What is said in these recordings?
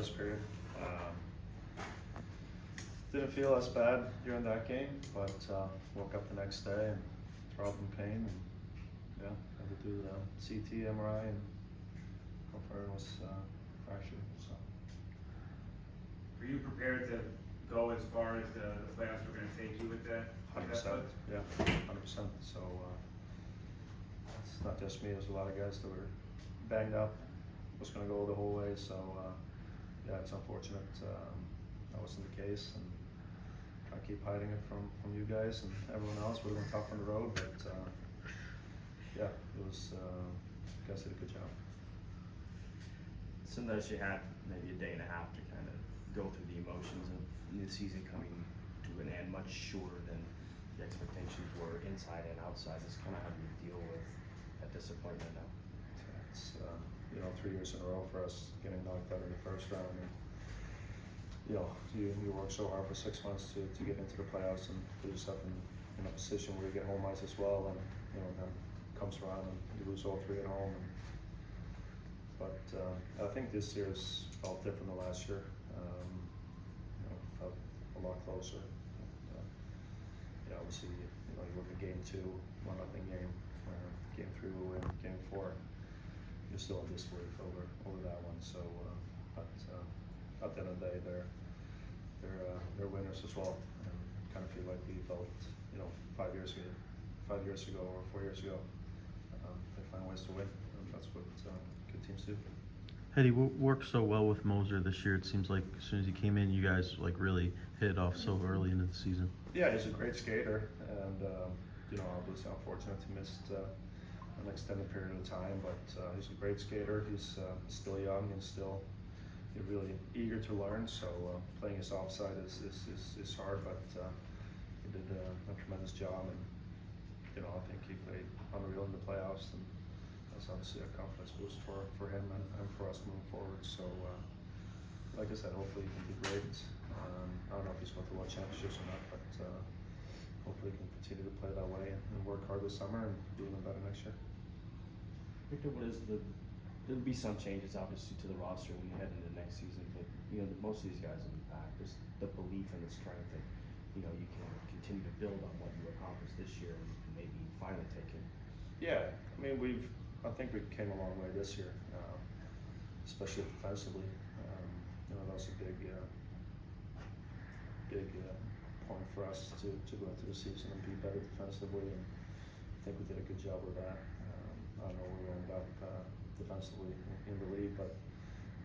first period. Didn't feel as bad during that game, but woke up the next day and throbbed in pain, and yeah, had to do the CT, MRI, and so far it was fractured. So. Were you prepared to go as far as the playoffs were going to take you with that? 100%, yeah, 100%. So it's not just me. There's a lot of guys that were banged up. Was going to go the whole way. So yeah, it's unfortunate that wasn't the case, and try to keep hiding it from you guys and everyone else. Would have been tough on the road, but yeah, it was. You guys did a good job. Sometimes you had maybe a day and a half to kind of go through the emotions of the season coming to an end, much shorter than the expectations were inside and outside. It's kind of how you deal with that disappointment now. It's 3 years in a row for us getting knocked out in the first round, and you work so hard for 6 months to get into the playoffs and put yourself in a position where you get home ice as well, and then comes around and you lose all three at home. But I think this year's felt different than last year. Felt a lot closer. Obviously, you look at game 2, 1-0 game. Game 3 we win. Game 4, you're still in disbelief over that one. So, but at the end of the day, they're winners as well. And kind of feel like we felt, 5 years ago or 4 years ago. They find ways to win, and that's what good teams do. Heddy, what worked so well with Moser this year? It seems like as soon as he came in, you guys really hit it off so early into the season. Yeah, he's a great skater, and obviously unfortunate he missed an extended period of time, but he's a great skater. He's still young and still really eager to learn. So playing his offside is hard, but he did a tremendous job, and I think he played unreal in the playoffs, and that's obviously a confidence boost for him and for us moving forward. So like I said, hopefully he can be great. I don't know if he's going to World Championships or not, but hopefully he can continue to play that way and work hard this summer and be even better next year. Victor, there'll be some changes obviously to the roster when you head into next season, but most of these guys will be back. There's the belief and the strength that you can continue to build on what you accomplished this year and maybe finally take it. Yeah, I mean I think we came a long way this year, especially defensively. That was a big point for us to go into the season and be better defensively, and I think we did a good job with that. I don't know where we ended up defensively in the league, but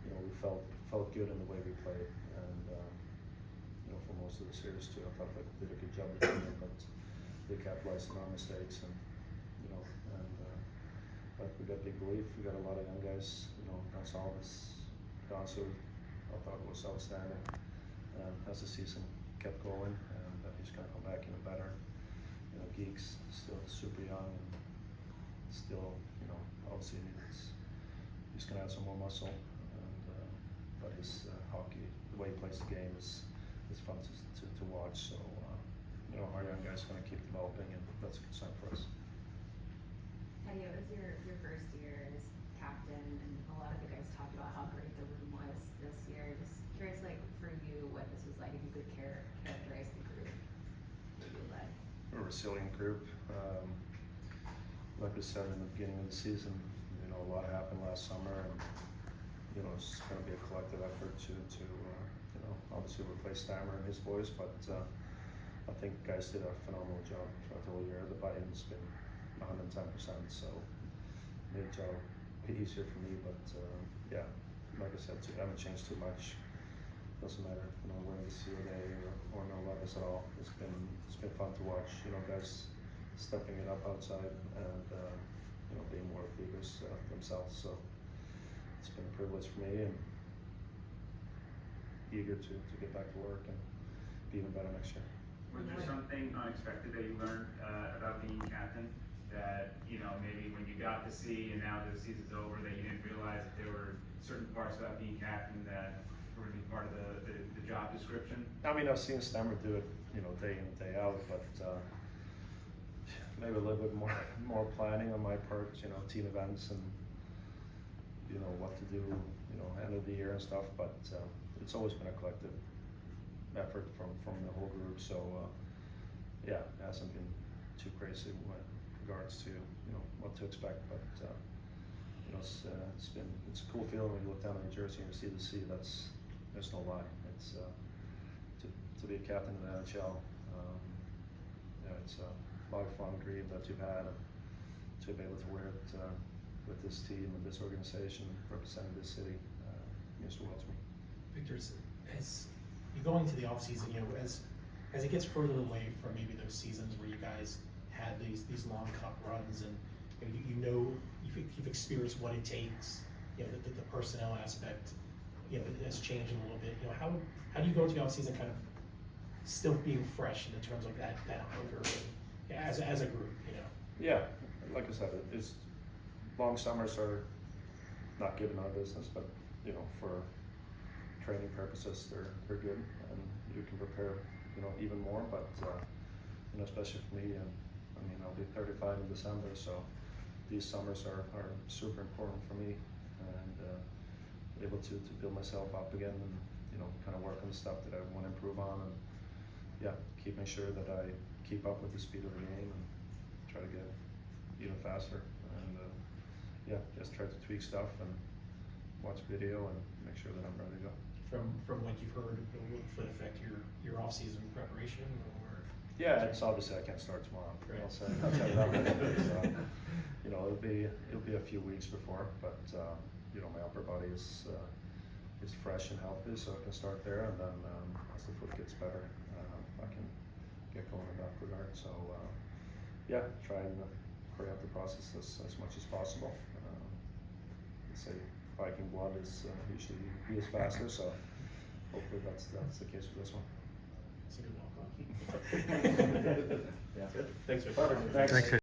we felt good in the way we played, and for most of the series too, I felt like we did a good job defending, but they capitalized on our mistakes, and but we got big belief. We got a lot of young guys. Gonzalez, Gonsu, I thought was outstanding. As the season kept going, and he's going to come back even better. Geeks still super young, and still, obviously he's going to add some more muscle. But his hockey, the way he plays the game is fun to watch. So our young guys are going to keep developing, and that's a good sign for us. Heddy, it was your first year as captain, and a lot of the guys talked about how great the room was this year. Just curious, for you, what this was like, if you could characterize the group that you led. We're a resilient group. Like we said in the beginning of the season, a lot happened last summer, and it's going to be a collective effort to obviously replace Stammer and his boys, but I think guys did a phenomenal job throughout the whole year. The buy-in's been 110%, so made the job easier for me, but yeah, like I said, I haven't changed too much. Doesn't matter, winning the COA or no levels at all. It's been fun to watch, guys stepping it up outside and being more leaders themselves. So it's been a privilege for me, and eager to get back to work and be even better next year. Was there something unexpected that you learned about being captain that maybe when you got to see, and now that the season's over, that you didn't realize that there were certain parts about being captain that were going to be part of the job description? I mean, I've seen Stammer do it, day in and day out, but maybe a little bit more planning on my part, team events, and you know, what to do, you know, end of the year and stuff, but, it's always been a collective effort from the whole group, so, yeah, it hasn't been too crazy with regards to, you know, what to expect, but, you know, it's a cool feeling when you look down on New Jersey and you see the sea. There's no lie. It's, to be a captain in the NHL, you know, it's a lot of fun, dream that you've had, and to be able to wear it, with this team, with this organization, representing this city, means the world to me. Victor, as you go into the off season, you know, as it gets further away from maybe those seasons where you guys had these long cup runs, and you know you've experienced what it takes, you know, the personnel aspect, you know, it's changing a little bit. You know, how do you go into the off season kind of still being fresh in terms of that hunger and, as a group, you know? Yeah, like I said, it's long summers are not given our business, but you know, for training purposes, they're good, and you can prepare, you know, even more. But you know, especially for me, and I mean, I'll be 35 in December, so these summers are super important for me, and able to build myself up again, and you know, kind of work on the stuff that I want to improve on, and yeah, keeping sure that I keep up with the speed of the game and try to get even faster, and yeah, just try to tweak stuff and watch video and make sure that I'm ready to go. From what you've heard, will it affect your off season preparation, or? Yeah, it's obviously I can't start tomorrow. Right. I'll tell you that much. You know, it'll be a few weeks before, but you know, my upper body is fresh and healthy, so I can start there, and then as the foot gets better, I can get going in that regard. So yeah, try and hurry up the process as much as possible. Say Viking blood is usually he is faster, so hopefully that's the case with this one. That's a good walk on. Yeah. Good. Thanks for Perfect. Thanks. Thanks.